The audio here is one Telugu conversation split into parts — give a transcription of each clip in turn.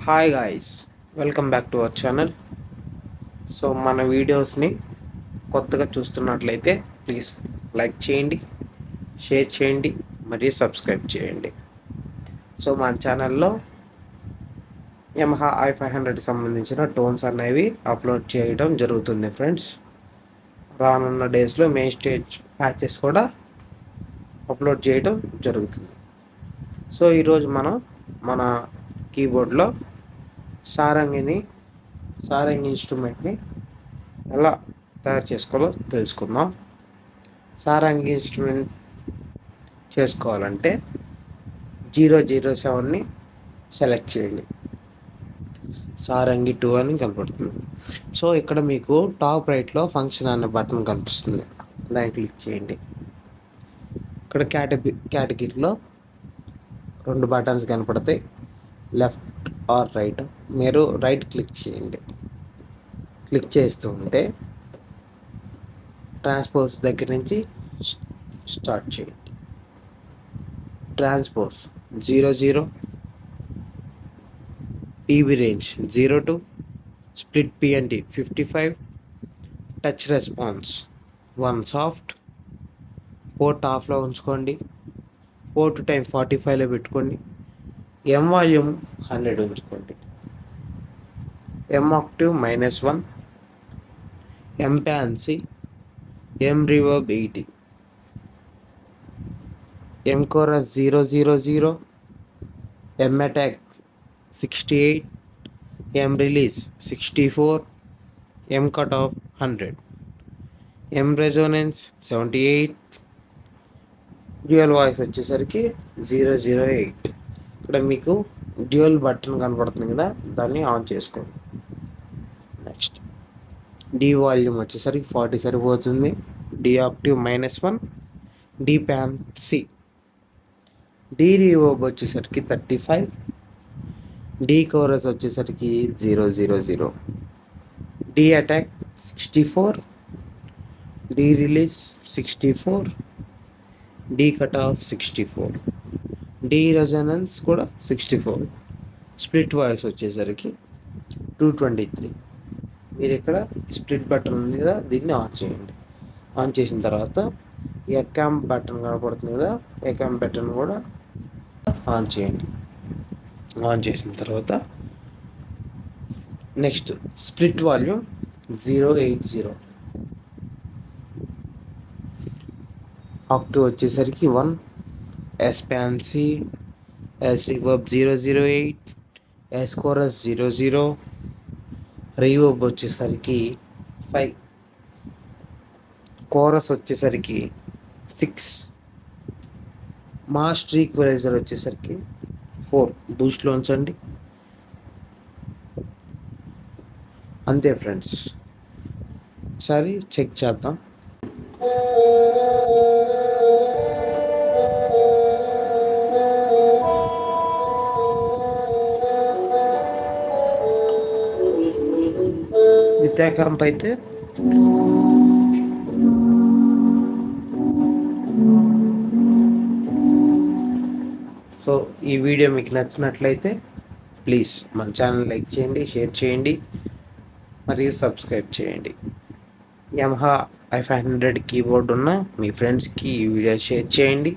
Hi guys, welcome back to our channel. So మన వీడియోస్ని కొత్తగా చూస్తున్నట్లయితే ప్లీజ్ లైక్ చేయండి, షేర్ చేయండి మరియు సబ్స్క్రైబ్ చేయండి. సో మన ఛానల్లో యమహా i500 సంబంధించిన టోన్స్ అనేవి అప్లోడ్ చేయడం జరుగుతుంది ఫ్రెండ్స్. రానున్న డేస్లో మెయిన్ స్టేజ్ ప్యాచెస్ కూడా అప్లోడ్ చేయడం జరుగుతుంది. సో ఈరోజు మనం మన కీబోర్డ్లో సారంగి ఇన్స్ట్రుమెంట్ని ఎలా తయారు చేసుకోవాలో తెలుసుకుందాం. సారంగి ఇన్స్ట్రుమెంట్ చేసుకోవాలంటే 007ని సెలెక్ట్ చేయండి. సారంగి 2 అని కనపడుతుంది. సో ఇక్కడ మీకు టాప్ రైట్లో ఫంక్షన్ అనే బటన్ కనిపిస్తుంది, దాన్ని క్లిక్ చేయండి. ఇక్కడ కేటగిరీలో 2 బటన్స్ కనపడతాయి, లెఫ్ట్ ఆర్ రైట్. మీరు రైట్ క్లిక్ చేయండి. క్లిక్ చేస్తూ ఉంటే ట్రాన్స్పోజ్ దగ్గర నుంచి స్టార్ట్ చేయండి. Transpose 00, PB range 02, split PND 55, touch response 1 soft. Port ఆఫ్లో ఉంచుకోండి. పోర్ట్ టైం 45లో పెట్టుకోండి. ఎం వాల్యూమ్ 100 ఉంచుకోండి. ఎం ఆక్టివ్ -1, ఎం ప్యాన్సీ, ఎం రివర్బ్ 80, ఎం కోరస్ 000, ఎం అటాక్ 68, ఎం రిలీజ్ 64, ఎం కట్ ఆఫ్ 100, ఎం రెజోనెన్స్ 78, డ్యూయల్ వాయిస్ వచ్చేసరికి 008. ఇక్కడ మీకు డ్యూయల్ బటన్ కనపడుతుంది కదా, దాన్ని ఆన్ చేసుకోండి. నెక్స్ట్ డి వాల్యూమ్ వచ్చేసరికి 40 సరిపోతుంది. The active -1, the pan C, the reverb వచ్చేసరికి 35, డి కోరస్ వచ్చేసరికి 000, the attack 64, the release 64, the cut off 64, the resonance కూడా 64, స్ప్లిట్ వాయిస్ వచ్చేసరికి 223. మీరు ఇక్కడ స్ప్లిట్ బటన్ ఉంది కదా, దీన్ని ఆన్ చేయండి. ఆన్ చేసిన తర్వాత ఎకామ్ బటన్ కనపడుతుంది కదా, ఎకామ్ బటన్ కూడా ఆన్ చేయండి. ఆన్ చేసిన తర్వాత నెక్స్ట్ స్ప్లిట్ వాల్యూమ్ 080, ఆక్టివ్ వచ్చేసరికి 1, ఎస్ ప్యాన్సీ, S reverb 008, S chorus 00, reverb వచ్చేసరికి 5, కోరస్ వచ్చేసరికి 6, మాస్టర్ ఈక్వలైజర్ వచ్చేసరికి 4. బూస్ట్లో ఉంచండి. అంతే ఫ్రెండ్స్, ఒకసారి చెక్ చేద్దాం. విత్యాకాంప్ అయితే సో ఈ వీడియో మీకు నచ్చినట్లయితే ప్లీజ్ మన ఛానల్ లైక్ చేయండి, షేర్ చేయండి మరియు సబ్స్క్రైబ్ చేయండి. యమహా i500 కీబోర్డ్ ఉన్న మీ ఫ్రెండ్స్కి ఈ వీడియో షేర్ చేయండి,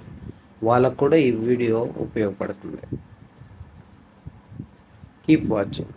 వాళ్ళకు కూడా ఈ వీడియో ఉపయోగపడుతుంది. Keep watching.